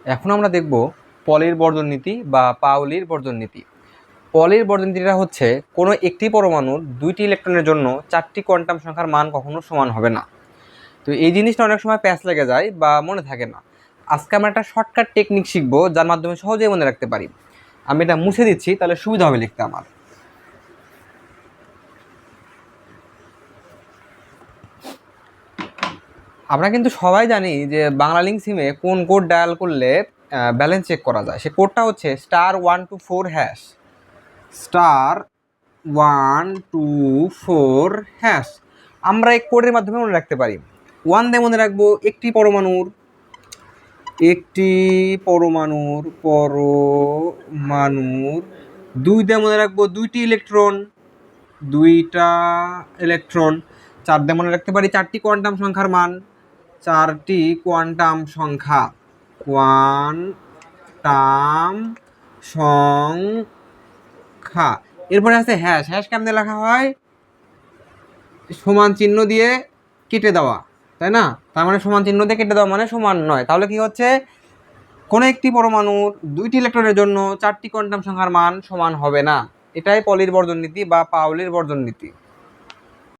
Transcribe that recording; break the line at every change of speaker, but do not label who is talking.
এখন আমরা দেখব পলির বর্জন নীতি বা পাউলির বর্জন নীতি। পলির বর্জন নীতিটা হচ্ছে কোনো একটি পরমাণুর দুইটি ইলেকট্রনের জন্য চারটি কোয়ান্টাম সংখ্যার মান কখনো সমান হবে না। তো এই জিনিসটা অনেক সময় প্যাচ লেগে যায় বা মনে থাকে না। আজকে আমরা একটা শর্টকাট টেকনিক শিখবো যার মাধ্যমে সহজেই মনে রাখতে পারি। আমি এটা মুছে দিচ্ছি, তাহলে সুবিধা হবে লিখতে আমার। আমরা কিন্তু সবাই জানি যে বাংলা লিঙ্ক সিমে কোন কোড ডায়াল করলে ব্যালেন্স চেক করা যায়। সে কোডটা হচ্ছে *124#। *124#। আমরা এই কোডের মাধ্যমে মনে রাখতে পারি। 1 দিয়ে মনে রাখবো একটি পরমাণুর 2 দিয়ে মনে রাখবো দুইটা ইলেকট্রন। 4 দিয়ে মনে রাখতে পারি চারটি কোয়ান্টাম সংখ্যার মান, কোয়ান্টাম সংখ্যা। এরপরে আছে হ্যাশ। হ্যাশ কেমনে লেখা হয়? সমান চিহ্ন দিয়ে কেটে দেওয়া, তাই না? তার মানে সমান চিহ্ন দিয়ে কেটে দেওয়া মানে সমান নয়। তাহলে কি হচ্ছে? কোনো একটি পরমাণুর দুইটি ইলেকট্রনের জন্য চারটি কোয়ান্টাম সংখ্যার মান সমান হবে না। এটাই পলির বর্জন নীতি বা পাউলির বর্জন নীতি।